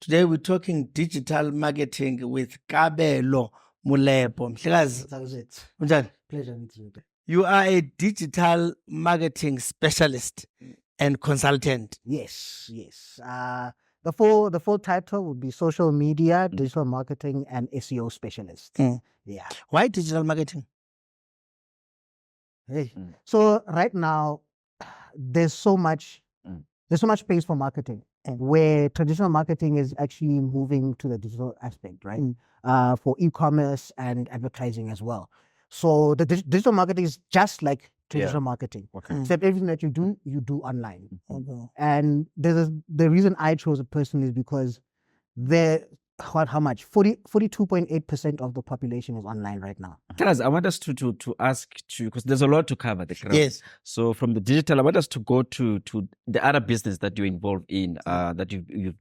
Today we're talking digital marketing with Kabelo, Molepo. That was it. Unjani? Pleasure meeting you. You are a digital marketing specialist and consultant. Yes. The full title would be social media, digital marketing, and SEO specialist. Yeah. Why digital marketing? Hey. So right now, there's so much space for marketing, where traditional marketing is actually moving to the digital aspect, right? For e-commerce and advertising as well. So the digital marketing is just like traditional marketing, except everything that you do online. And the reason I chose a person is because how much? 42.8% of the population is online right now. Tell us, I want us to ask you, because there's a lot to cover. Yes. So from the digital, I want us to go to the other business that you're involved in, that you've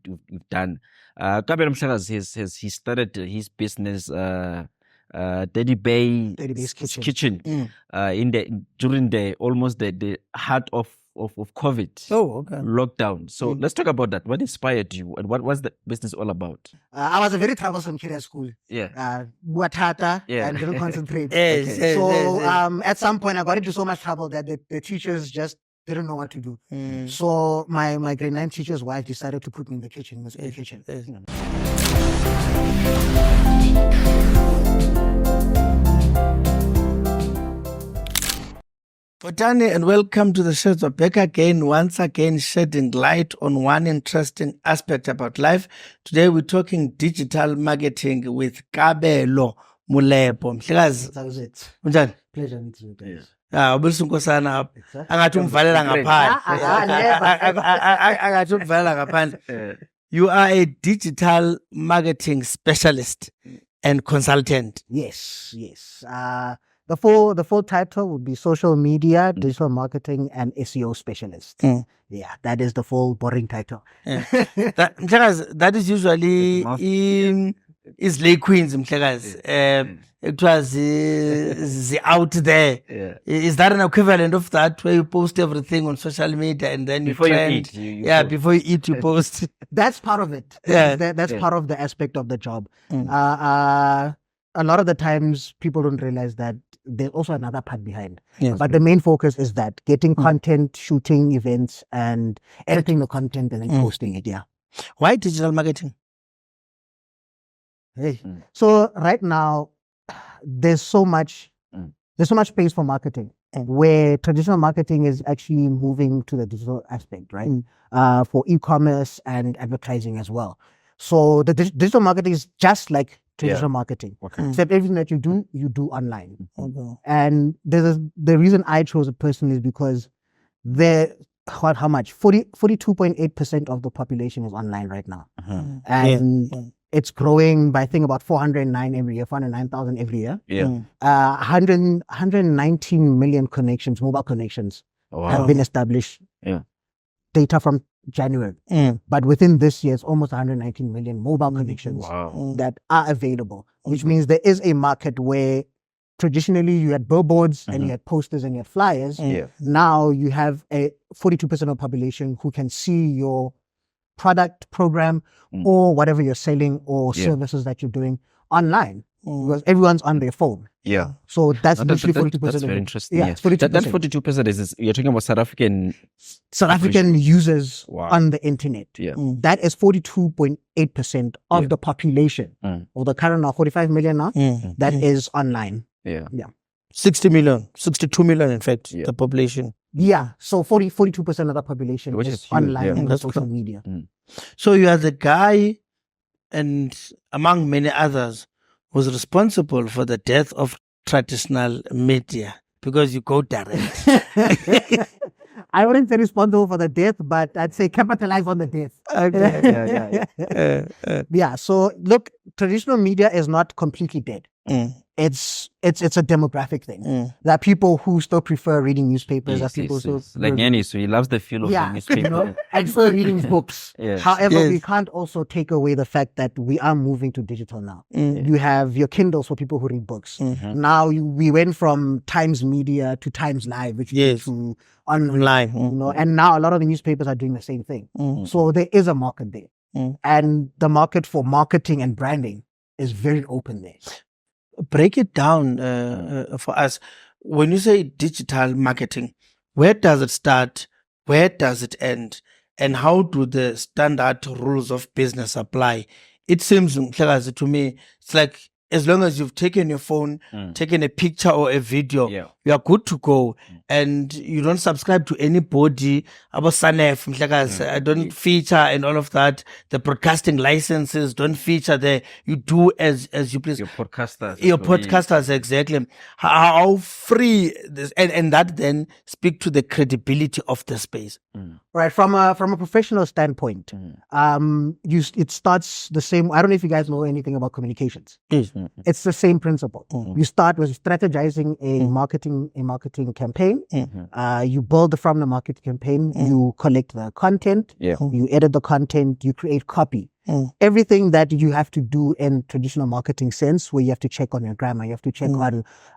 done. Kabelo Mhlekazi he started his business, Daddy Bay's Kitchen, during the heart of COVID lockdown. So let's talk about that. What inspired you, and what was the business all about? I was a very troublesome kid at school. And didn't concentrate. At some point I got into so much trouble that the teachers just didn't know what to do. So my grade 9 teacher's wife decided to put me in the kitchen. Botani, and welcome to the show. So back again, once again, shedding light on one interesting aspect about life. Today we're talking digital marketing with Kabelo, Molepo. Mhlekazi. That was it. Unjani? Pleasure meeting you guys. Ubulisa unkosana apha. Angathi umvalela ngaphandle. You are a digital marketing specialist and consultant. Yes. The full title would be social media, digital marketing, and SEO specialist. Yeah, that is the full boring title. That is usually in Slay Queens, it was out there. Is that an equivalent of that, where you post everything on social media and then before you trend? Before you eat, you post. That's part of it. That's part of the aspect of the job. A lot of the times people don't realize that there's also another part behind. But the main focus is that getting content, shooting events, and editing the content and then posting it. Why digital marketing? So right now, there's so much space for marketing, where traditional marketing is actually moving to the digital aspect, right? For e-commerce and advertising as well. So the digital marketing is just like traditional marketing, except everything that you do online. And the reason I chose a person is because how much? 42.8% of the population is online right now. And it's growing by, I think, about 409,000 every year. 119 million connections, mobile connections, have been established. Data from January. But within this year, it's almost 119 million mobile connections that are available, which means there is a market where traditionally you had billboards and you had posters and you had flyers. Now you have a 42% of the population who can see your product, program, or whatever you're selling or services that you're doing online, because everyone's on their phone. So that's literally 42%. That's very interesting. Yeah, 42%. That 42% is you're talking about South African users on the internet. That is 42.8% of the population. Or the current now 45 million now. That is online. 60 million, 62 million, in fact, the population. So 42% of the population which is huge, online and social media. So you are the guy, and among many others, was responsible for the death of traditional media, because you go direct. I wouldn't say responsible for the death, but I'd say capitalize on the death. So look, traditional media is not completely dead. It's a demographic thing. There are people who still prefer reading newspapers. There are people who like Yanni, so he loves the feel of the newspaper. And still reading books. However, we can't also take away the fact that we are moving to digital now. You have your Kindles for people who read books. Now we went from Times Media to Times Live, which is to online. And now a lot of the newspapers are doing the same thing. So there is a market there. and the market for marketing and branding is very open there. Break it down for us. When you say digital marketing, where does it start? Where does it end? And how do the standard rules of business apply? It seems to me, it's like as long as you've taken your phone, taken a picture or a video, you are good to go. And you don't subscribe to anybody. About Sanef, I don't feature and all of that. The broadcasting licenses don't feature there. You do as you please. Your podcasters. Your podcasters, exactly. How free this, and that then speak to the credibility of the space. Right, from a professional standpoint, it starts the same. I don't know if you guys know anything about communications. Yes. It's the same principle. You start with strategizing a marketing campaign. You build from the marketing campaign. You collect the content. You edit the content. You create copy. Everything that you have to do in traditional marketing sense, where you have to check on your grammar, you have to check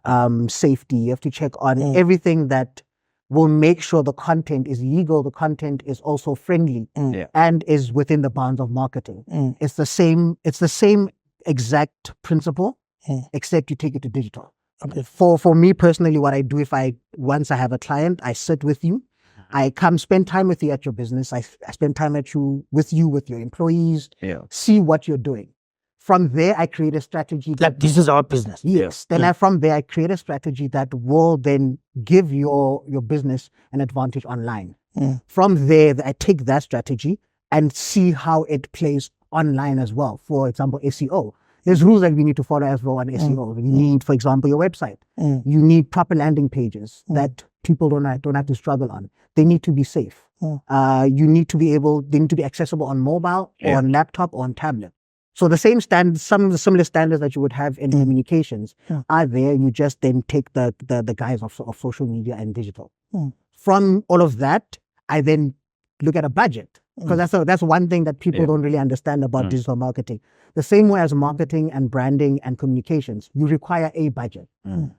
on safety, you have to check on everything that will make sure the content is legal, the content is also friendly, and is within the bounds of marketing. It's the same exact principle, except you take it to digital. Okay. For me personally, what I do once I have a client, I sit with you, I come spend time with you at your business, I spend time with you with your employees, see what you're doing. From there, I create a strategy. Like this is our business. Yes. Then from there, I create a strategy that will then give your business an advantage online. From there, I take that strategy and see how it plays online as well. For example, SEO. There's rules that we need to follow as well on SEO. You need, for example, your website. You need proper landing pages that people don't have to struggle on. They need to be safe. They need to be accessible on mobile or on laptop or on tablet. So the same standards, some of the similar standards that you would have in communications are there. You just then take the guise of social media and digital. From all of that, I then look at a budget, because that's one thing that people don't really understand about digital marketing. The same way as marketing and branding and communications, you require a budget.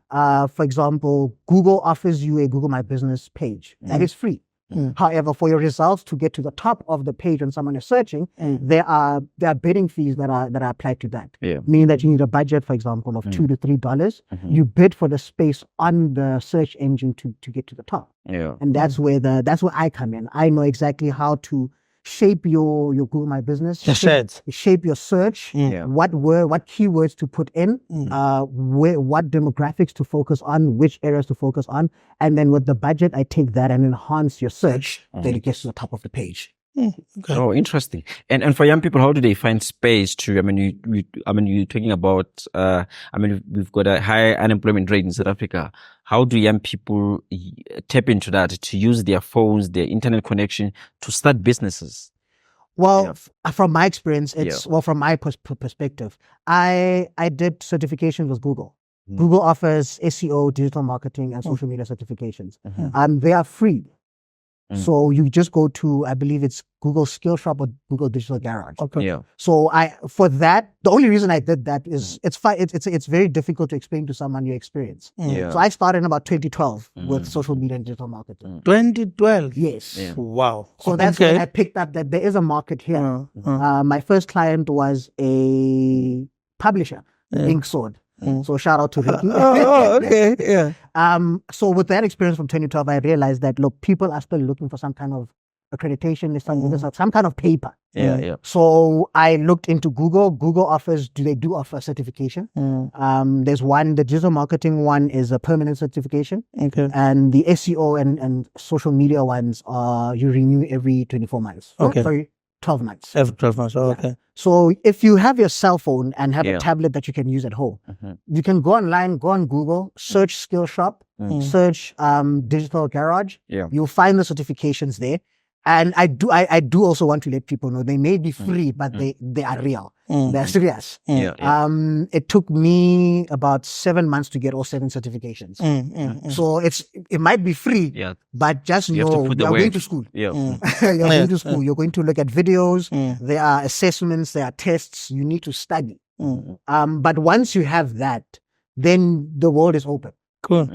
For example, Google offers you a Google My Business page that is free. However, for your results to get to the top of the page when someone is searching, there are bidding fees that are applied to that. Meaning that you need a budget, for example, of $2 to $3. You bid for the space on the search engine to get to the top. And that's where I come in. I know exactly how to shape your Google My Business, shape your search, what keywords to put in, what demographics to focus on, which areas to focus on, and then with the budget, I take that and enhance your search, then it gets to the top of the page. Okay. Oh, interesting. And for young people, how do they find space to? You're talking about. We've got a high unemployment rate in South Africa. How do young people tap into that to use their phones, their internet connection to start businesses? Well, from my experience, from my perspective, I did certifications with Google. Google offers SEO, digital marketing, and social media certifications. They are free. So you just go to, I believe it's Google Skill Shop or Google Digital Garage. Okay. So for that, the only reason I did that is it's very difficult to explain to someone your experience. So I started in about 2012 with social media and digital marketing. 2012. Yes. Wow. So that's when I picked up that there is a market here. My first client was a publisher, Ink Sword. So shout out to Ricky. Okay. Yeah. So with that experience from 2012, I realized that look, people are still looking for some kind of accreditation, some kind of paper. So I looked into Google. Google they do offer certification. There's one, the digital marketing one is a permanent certification. And the SEO and social media ones you renew every 24 months. Sorry, 12 months. Every 12 months. Okay. So if you have your cell phone and have a tablet that you can use at home, you can go online, go on Google, search Skillshop, search Digital Garage. You'll find the certifications there. And I do also want to let people know they may be free, but they are real. They're serious. It took me about 7 months to get all 7 certifications. So it might be free, but just know you're going to school. You're going to school. You're going to look at videos. There are assessments. There are tests. You need to study. But once you have that, then the world is open. Cool.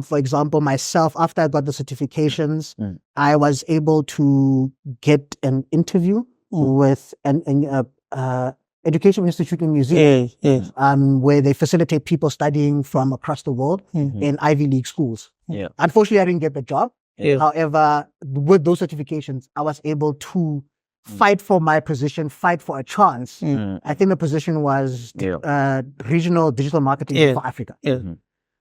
For example, myself, after I got the certifications, I was able to get an interview with an education institute in New Zealand, where they facilitate people studying from across the world in Ivy League schools. Yeah. Unfortunately, I didn't get the job. However, with those certifications, I was able to fight for my position, fight for a chance. I think the position was regional digital marketing for Africa.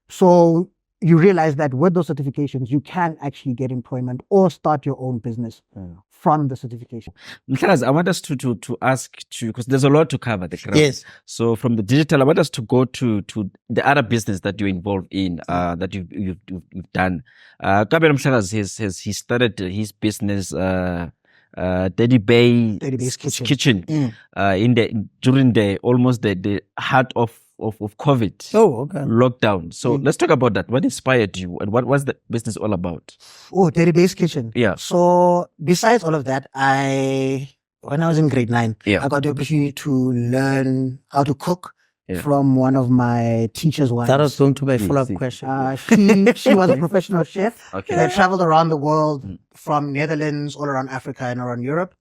So you realize that with those certifications, you can actually get employment or start your own business from the certification. Mhlekazi, I want us to ask you, because there's a lot to cover. Yes. So from the digital, I want us to go to the other business that you're involved in, that you've done. Kabelo Mhlekazi he started his business, Daddy Bay's Kitchen, during almost the heart of COVID lockdown. So let's talk about that. What inspired you, and what was the business all about? Oh, Daddy Bay's Kitchen. Yeah. So besides all of that, when I was in grade 9, I got the opportunity to learn how to cook from one of my teacher's wives. That was going to be a follow-up question. She was a professional chef. Okay. They traveled around the world from Netherlands, all around Africa and around Europe.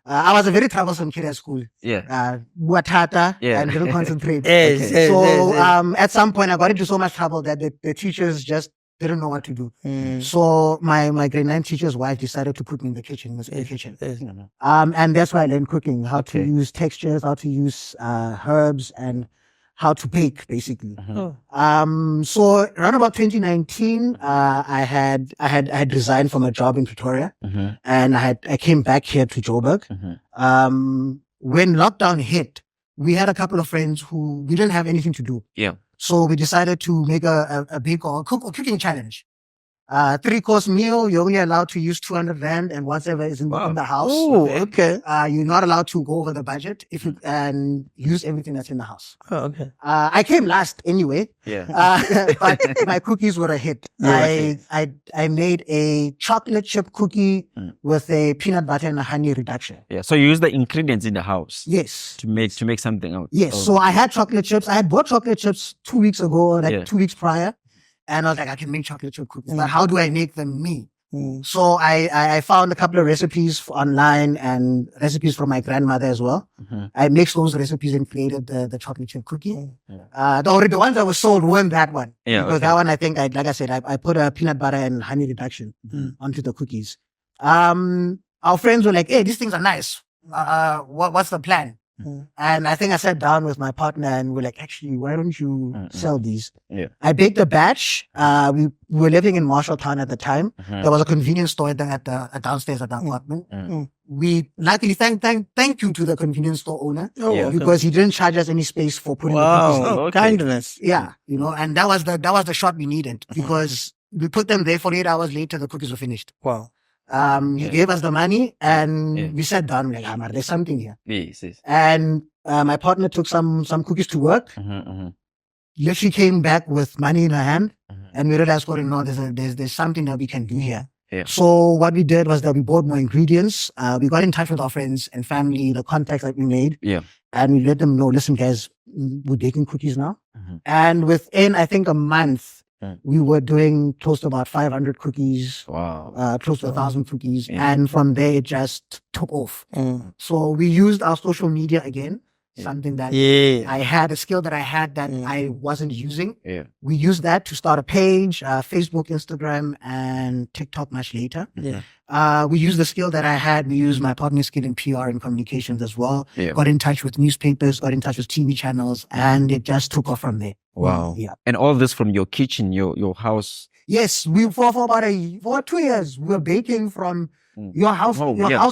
I was a very troublesome kid at school. Watata and didn't concentrate. At some point I got into so much trouble that the teachers just didn't know what to do. So my grade 9 teacher's wife decided to put me in the kitchen, and that's why I learned cooking, how to use textures, how to use herbs, and how to bake, basically. So around about 2019, I had resigned from a job in Pretoria, and I came back here to Joburg. When lockdown hit, we had a couple of friends who we didn't have anything to do. So we decided to make a big cooking challenge. 3-course meal, you're only allowed to use 200 rand and whatever is in the house. Oh, okay. You're not allowed to go over the budget and use everything that's in the house. Oh, okay. I came last anyway. But my cookies were a hit. I made a chocolate chip cookie with a peanut butter and a honey reduction. So you use the ingredients in the house. Yes. To make something out. Yes. So I had chocolate chips. I had bought chocolate chips 2 weeks ago, 2 weeks prior. And I was like, I can make chocolate chip cookies, but how do I make them me? So I found a couple of recipes online and recipes from my grandmother as well. I mixed those recipes and created the chocolate chip cookie. The ones that were sold weren't that one. Because that one, I think, like I said, I put a peanut butter and honey reduction onto the cookies. Our friends were like, hey, these things are nice. What's the plan? And I think I sat down with my partner and we're like, actually, why don't you sell these? I baked a batch. We were living in Marshalltown at the time. There was a convenience store downstairs at the apartment. We luckily thank you to the convenience store owner because he didn't charge us any space for putting the cookies in. Kindness. And that was the shot we needed because we put them there. 48 hours later, the cookies were finished. Wow. He gave us the money and we sat down. We're like, Amar, there's something here. Yes. And my partner took some cookies to work. She came back with money in her hand and we realized, no, there's something that we can do here. So what we did was that we bought more ingredients. We got in touch with our friends and family, the contacts that we made. And we let them know, listen, guys, we're baking cookies now. And within, I think, a month, we were doing close to about 500 cookies, close to 1,000 cookies. And from there, it just took off. So we used our social media again, something that I had, a skill that I had that I wasn't using. We used that to start a page, Facebook, Instagram, and TikTok much later. We used the skill that I had. We used my partner's skill in PR and communications as well. Got in touch with newspapers, got in touch with TV channels, and it just took off from there. Wow. And all this from your kitchen, your house. Yes, for about 2 years, we were baking from your house,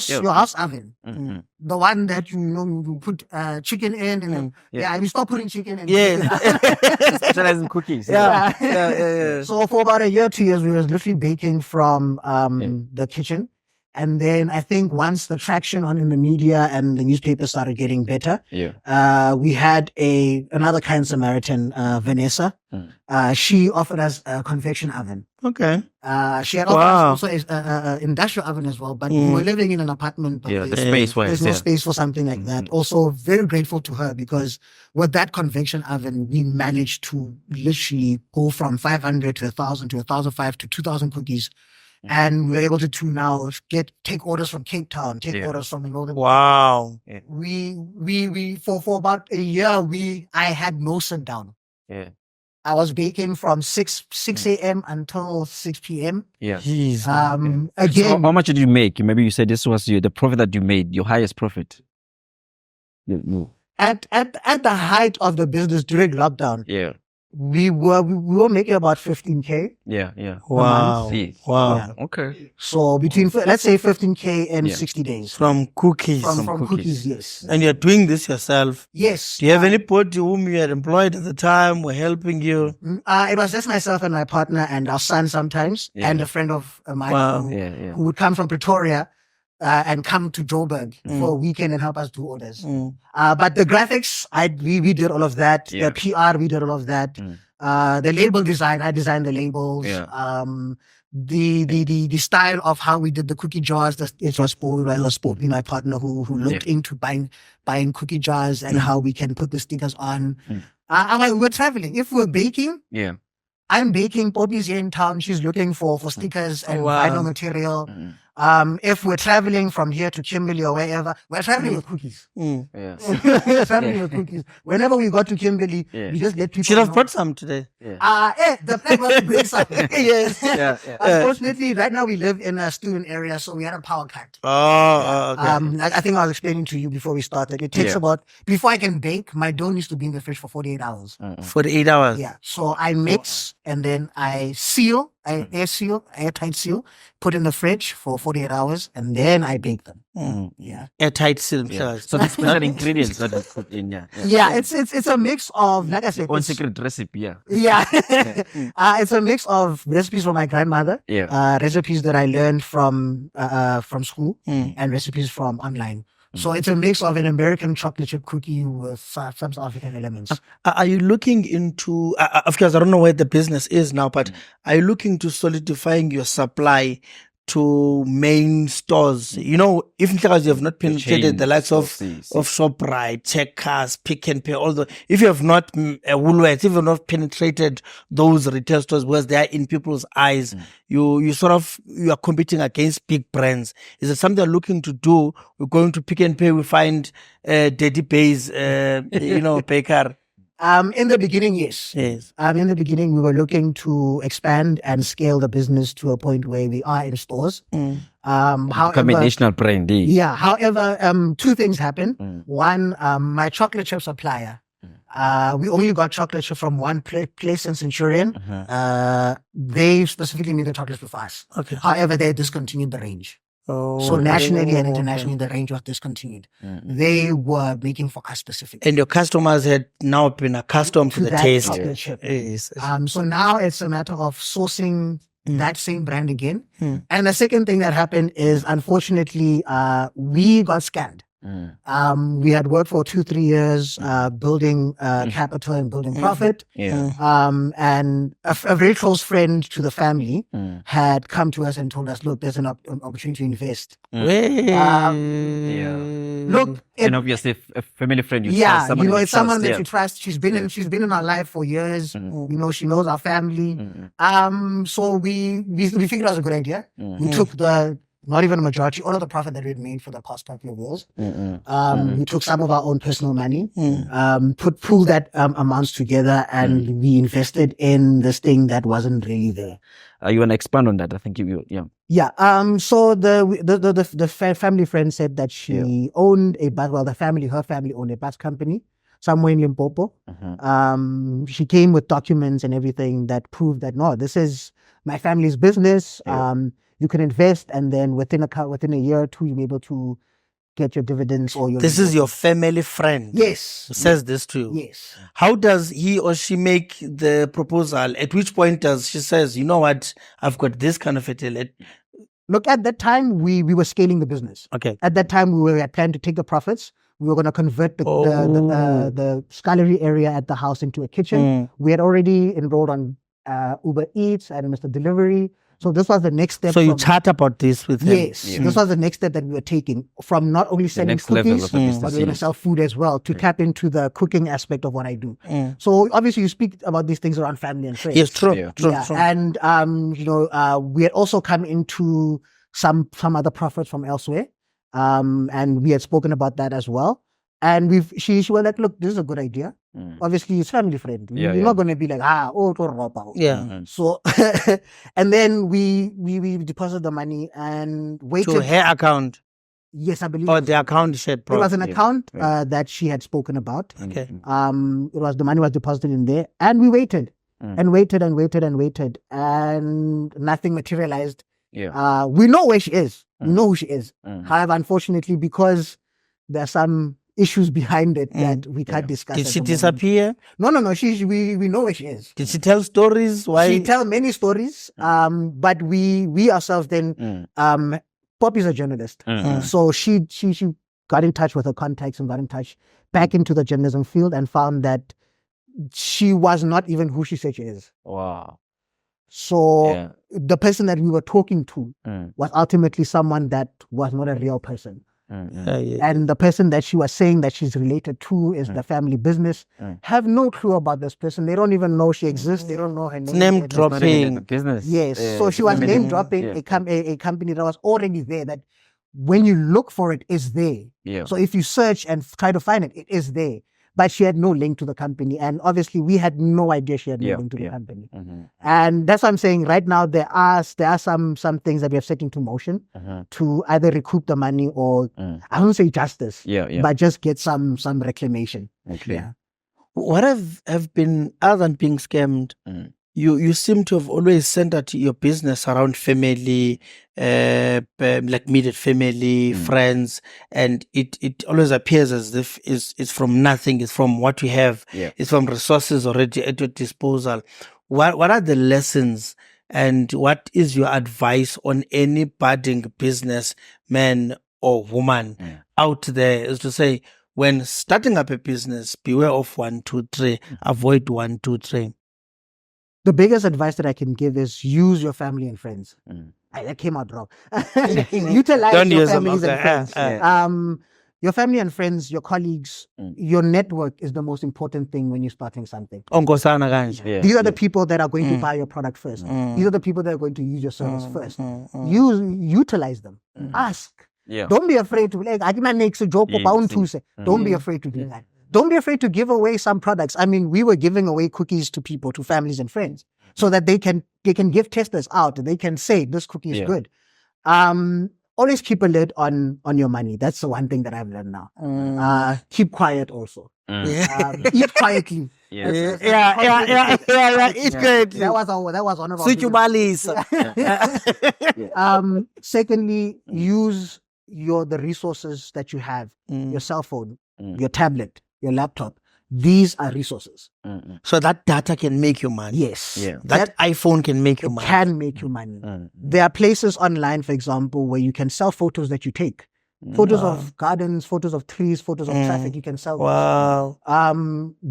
your house oven. The one that you put chicken in, and we stopped putting chicken in. Specializing cookies. So for about 1 year, 2 years, we were literally baking from the kitchen. And then I think once the traction in the media and the newspapers started getting better, we had another kind Samaritan, Vanessa. She offered us a convection oven. Okay. She had offered us also an industrial oven as well, but we were living in an apartment. The space there's no space for something like that. Also, very grateful to her because with that convection oven, we managed to literally go from 500 to 1,000 to 1,500 to 2,000 cookies and we're able to now take orders from Cape Town, take orders from the Northern. Wow. We for about a year I had no sit down. Yeah. I was baking from 6 a.m. until 6 p.m. Yeah. Jeez. So Again, how much did you make? Maybe you said this was the profit that you made, your highest profit. at the height of the business during lockdown, Yeah. we were making about 15K. Yeah. Wow. See. Wow. Yeah. Okay. So between, let's say 15K and Yeah. 60 days. From cookies. From cookies, yes. And you're doing this yourself. Yes. Do you have anybody whom you had employed at the time were helping you? It was just myself and my partner and our son sometimes, and a friend of mine Wow. who would come from Pretoria and come to Joburg for a weekend and help us do orders. But the graphics, we did all of that. Yeah. The PR, we did all of that. The label design, I designed the labels. Yeah. The style of how we did the cookie jars, it was Sport, my partner who looked into buying cookie jars and how we can put the stickers on. We're traveling. If we're baking, I'm baking. Poppy's here in town. She's looking for stickers and vinyl material. If we're traveling from here to Kimberley or wherever, we're traveling with cookies. Yeah. We're traveling with cookies. Whenever we got to Kimberley, we just let people Should have know. brought some today. The plan was to bring some. Yes. Yeah. Unfortunately, right now we live in a student area, so we had a power cut. Okay. I think I was explaining to you before we started. It takes about, before I can bake, my dough needs to be in the fridge for 48 hours. 48 hours. Yeah. So I mix and then I seal, airtight seal, put in the fridge for 48 hours, and then I bake them. Yeah. Airtight seal. So the special ingredients that you put in, Yeah, it's a mix of, like I said, one secret recipe, yeah. It's a mix of recipes from my grandmother, recipes that I learned from school, and recipes from online. So it's a mix of an American chocolate chip cookie with some South African elements. Are you looking into, of course, I don't know where the business is now, but are you looking to solidifying your supply to main stores? You know, if you have not penetrated the likes of ShopRite, Checkers, Pick and Pay, although if you have not, Woolworths, if you have not penetrated those retail stores where they are in people's eyes, you are competing against big brands. Is it something you're looking to do? We're going to Pick and Pay, we find Daddy Bay's, baker. In the beginning, yes. In the beginning, we were looking to expand and scale the business to a point where we are in stores. However, become a national brand. Yeah. However, two things happen. One, my chocolate chip supplier. We only got chocolate chip from one place in Centurion. They specifically made the chocolate with us. Okay. However, they discontinued the range. So nationally and internationally, the range was discontinued. They were making for us specifically. And your customers had now been accustomed to the that taste. chocolate chip. Yes. So now it's a matter of sourcing that same brand again. And the second thing that happened is, unfortunately, we got scammed. We had worked for 2-3 years building capital and building profit. And a very close friend to the family had come to us and told us, look, there's an opportunity to invest. Look, and obviously a family friend. It's someone that you trust. She's been in our life for years. She knows our family. So we figured it was a good idea. We took not even a majority, all of the profit that we had made for the past couple of years. We took some of our own personal money, pooled that amounts together, and we invested in this thing that wasn't really there. You want to expand on that? I think So the family friend said that she owned her family owned a bus company somewhere in Limpopo. She came with documents and everything that proved that, no, this is my family's business. You can invest, and then within a year or two, you'll be able to get your dividends or your. This is your family friend. Yes. Who says this to you. Yes. How does he or she make the proposal? At which point does she says, you know what, I've got this kind of a deal? Look, at that time, we were scaling the business. Okay. At that time, we had planned to take the profits. We were going to convert the scullery area at the house into a kitchen. We had already enrolled on Uber Eats and Mr. Delivery. So this was the next step. So you chat about this with them? Yes, this was the next step that we were taking from not only selling next level cookies, of the business, but we're going to sell food as well to tap into the cooking aspect of what I do. Mm. So obviously you speak about these things around family and friends. Yes, true. Yeah. True, Yeah, true. and we had also come into some other profits from elsewhere, and we had spoken about that as well. And she was like, look, this is a good idea. Obviously, it's family friendly. Yeah, You're not going to be like, Yeah. So, and then we deposited the money and waited. To her account Yes, I believe. or the account shared It was an Yeah. account that she had spoken about. Okay. It was the money was deposited in there, and we waited and waited and waited and waited, and nothing materialized. Yeah. We know where she is. We know who she is. However, unfortunately, because there are some issues behind it that we can't discuss. Did at she the moment. disappear? No. we know where she is. Did she tell stories? Why? She tell many stories. But we ourselves then Poppy's a journalist. So she got in touch with her contacts and got in touch back into the journalism field and found that she was not even who she said she is. Wow. So the person that we were talking to was ultimately someone that was not a real person. And the person that she was saying that she's related to is the family business. Have no clue about this person. They don't even know she exists. They don't know her name. Name dropping. Business. Yes. So she was name dropping a company that was already there, that when you look for it is there. Yeah. So if you search and try to find it, it is there. But she had no link to the company. And obviously we had no idea she had no link to the company. And that's what I'm saying. Right now there are some things that we have set into motion to either recoup the money or I won't say justice. But just get some reclamation. Okay. Yeah. What have been, other than being scammed, you seem to have always centered your business around family, like immediate family, friends, and it always appears as if it's from nothing, it's from what you have, it's from resources already at your disposal. What are the lessons and what is your advice on any budding businessman or woman out there, is to say, when starting up a business, beware of 1, 2, 3, avoid 1, 2, 3. The biggest advice that I can give is use your family and friends. That came out wrong. Utilize Don't your use them, families okay. and friends. Your family and friends, your colleagues, your network is the most important thing when you're starting something. Onkosana kanje. These are the people that are going to buy your product first. These are the people that are going to use your service first. Utilize them. Ask. Don't be afraid to, like, don't be afraid to do that. Don't be afraid to give away some products. I mean, we were giving away cookies to people, to families and friends, so that they can give testers out. They can say this cookie is good. Always keep a lid on your money. That's the one thing that I've learned now. Keep quiet also. Eat quietly. Eat quietly. That was one of our secondly, use the resources that you have. Your cell phone, your tablet, your laptop. These are resources. So that data can make you money. Yes. That iPhone can make you money. Can make you money. There are places online, for example, where you can sell photos that you take. Photos of gardens, photos of trees, photos of traffic. You can sell. Wow.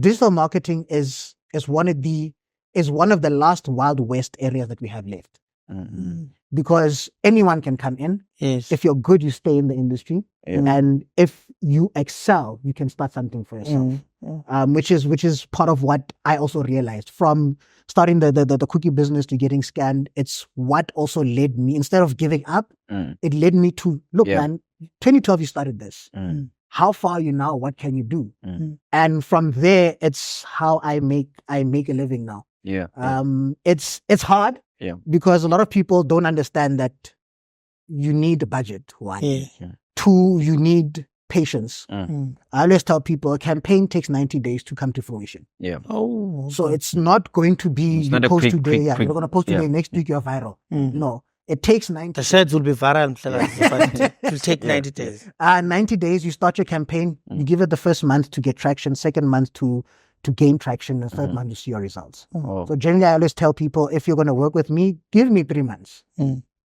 Digital marketing is one of the last Wild West areas that we have left. Because anyone can come in. Yes. If you're good, you stay in the industry. And if you excel, you can start something for yourself. Which is part of what I also realized from starting the cookie business to getting scanned. It's what also led me, instead of giving up, it led me to look, man, 2012 you started this. How far are you now? What can you do? And from there, it's how I make a living now. It's hard. Because a lot of people don't understand that you need a budget. One. Two, you need patience. I always tell people a campaign takes 90 days to come to fruition. So it's not going to be you post today. You're going to post today, next week you're viral. No. It takes 90 days. The shirts will be viral, but it will take 90 days. 90 days, you start your campaign, you give it the first month to get traction, second month to gain traction, the third month you see your results. So generally I always tell people, if you're going to work with me, give me 3 months.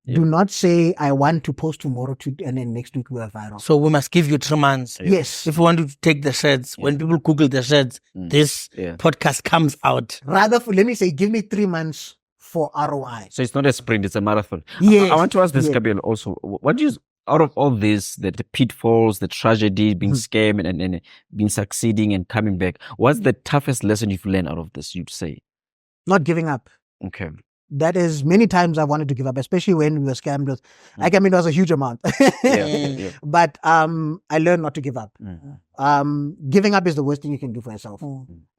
Do not say I want to post tomorrow and then next week we are viral. So we must give you 3 months. Yes. If you want to take the shirts, when people Google the shirts, this podcast comes out. Rather, let me say, give me 3 months for ROI. So it's not a sprint, it's a marathon. Yes. I want to ask this, yes. Kabelo, also. What do you, out of all this, the pitfalls, the tragedy, being Mm-hmm. scammed and being succeeding and coming back, what's the toughest lesson you've learned out of this, you'd say? Not giving up. Okay. That is, many times I wanted to give up, especially when we were scammed with, like, I mean, it was a huge amount. Yeah. But I learned not to give up. Giving up is the worst thing you can do for yourself.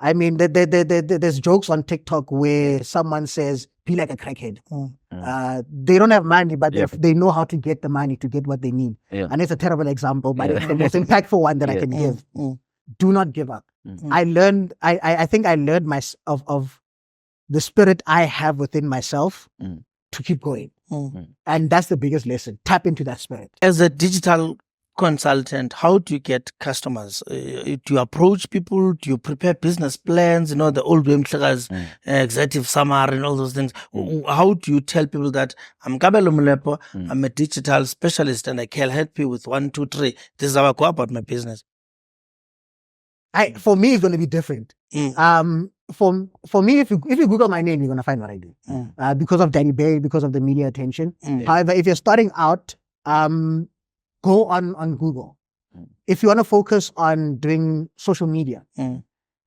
I mean, there's jokes on TikTok where someone says, be like a crackhead. They don't have money, but they know how to get the money to get what they need. And it's a terrible example, but it's the most impactful one that I can give. Do not give up. I learned, I think I learned of the spirit I have within myself to keep going. And that's the biggest lesson. Tap into that spirit. As a digital consultant, how do you get customers? Do you approach people? Do you prepare business plans? You know, the old way executive summary and all those things. How do you tell people that I'm Kabelo Molepo, I'm a digital specialist and I can help you with 1, 2, 3. This is how I go about my business. For me, it's going to be different. For me, if you Google my name, you're going to find what I do. Because of Danny Bay, because of the media attention. However, if you're starting out, go on Google. If you want to focus on doing social media,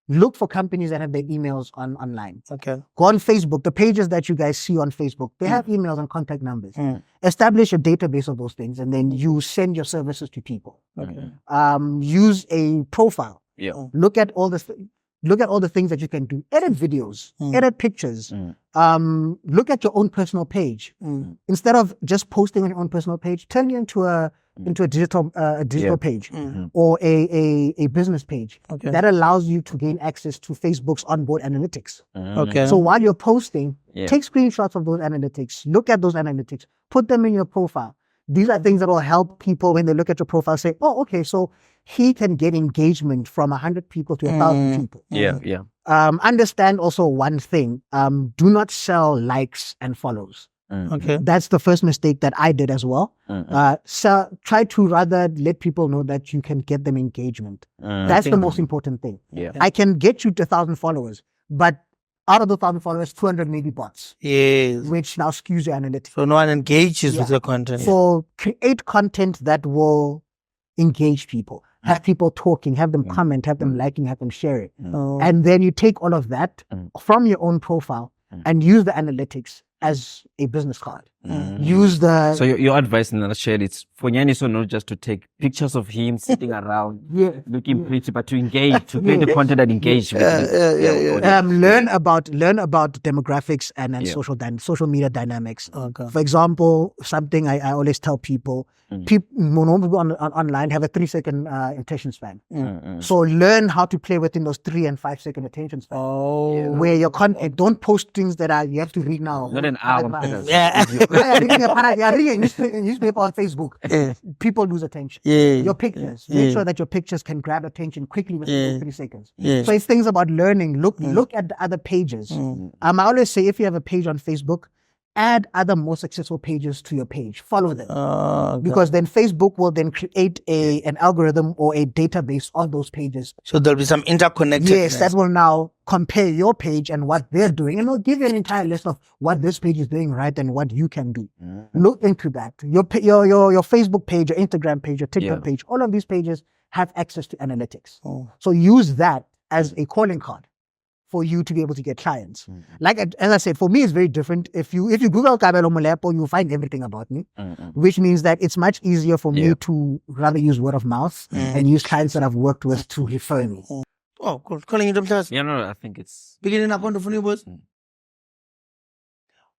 look for companies that have their emails online. Okay. Go on Facebook. The pages that you guys see on Facebook, they have emails and contact numbers. Establish a database of those things, and then you send your services to people. Okay. Use a profile. Yeah. Look at all the things that you can do. Edit videos, edit pictures. Look at your own personal page. Instead of just posting on your own personal page, turn it into a digital page or a business page that allows you to gain access to Facebook's onboard analytics. Okay. So while you're posting, take screenshots of those analytics. Look at those analytics. Put them in your profile. These are things that will help people when they look at your profile say, oh, okay, so he can get engagement from 100 people to 1,000 people. Yeah. Understand also one thing. Do not sell likes and follows. Okay. That's the first mistake that I did as well. So try to rather let people know that you can get them engagement. That's the most important thing. I can get you to 1,000 followers, but out of the 1,000 followers, 200 may be bots. Yes. Which now skews your analytics. So no one engages with your content. So create content that will engage people. Have people talking, have them comment, have them liking, have them share it. And then you take all of that from your own profile and use the analytics as a business card. Use the... So your advice in a nutshell, it's for Nyaniso not just to take pictures of him sitting around looking pretty, but to engage, to create the content that engage with learn about demographics and social media dynamics. For example, something I always tell people, people online have a 3-second attention span. So learn how to play within those 3 and 5 second attention span. Where your content, don't post things that you have to read now. Not an hour. Reading a newspaper on Facebook. People lose attention. Your pictures. Make sure that your pictures can grab attention quickly within 3 seconds. So it's things about learning. Look at the other pages. I always say if you have a page on Facebook, add other more successful pages to your page. Follow them. Because then Facebook will then create an algorithm or a database of those pages. So there'll be some interconnectedness. Yes, that will now compare your page and what they're doing. And it'll give you an entire list of what this page is doing right and what you can do. Look into that. Your Facebook page, your Instagram page, your TikTok page, all of these pages have access to analytics. So use that as a calling card for you to be able to get clients. Like, as I said, for me, it's very different. If you Google Kabelo Molepo, you'll find everything about me, which means that it's much easier for me to rather use word of mouth and use clients that I've worked with to refer me. Oh, cool. Calling you the class. Yeah, no, I think it's... Beginning up on the funny words.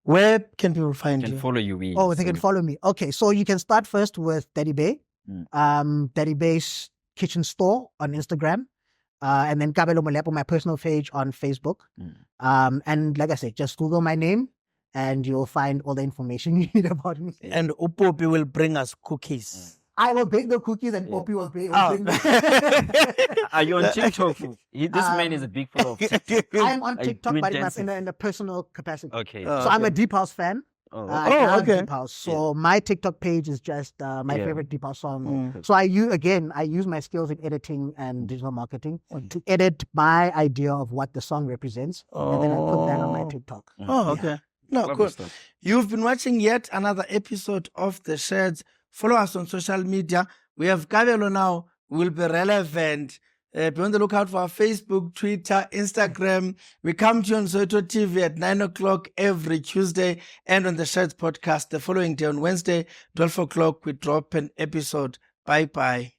Where can people find you? Can follow you. They can follow me. Okay, so you can start first with Daddy Bay. Daddy Bay's Kitchen Store on Instagram. And then Kabelo Molepo, my personal page on Facebook. And like I said, just Google my name and you'll find all the information you need about me. And Upopi will bring us cookies. I will bake the cookies and Poppy will bring Are you on TikTok? This man is a big follower of TikTok. I'm on TikTok, but in a personal capacity. Okay. So I'm a Deep House fan. I love Deep House. So my TikTok page is just my favorite Deep House song. So I use my skills in editing and digital marketing to edit my idea of what the song represents, and then I put that on my TikTok. Oh, okay. No, Lovely cool. stuff. You've been watching yet another episode of The Sheds. Follow us on social media. We have Kabelo now. Will be relevant. Be on the lookout for our Facebook, Twitter, Instagram. We come to you on Soweto TV at 9 o'clock every Tuesday, and on the Sheds podcast the following day on Wednesday, 12 o'clock, we drop an episode. Bye-bye.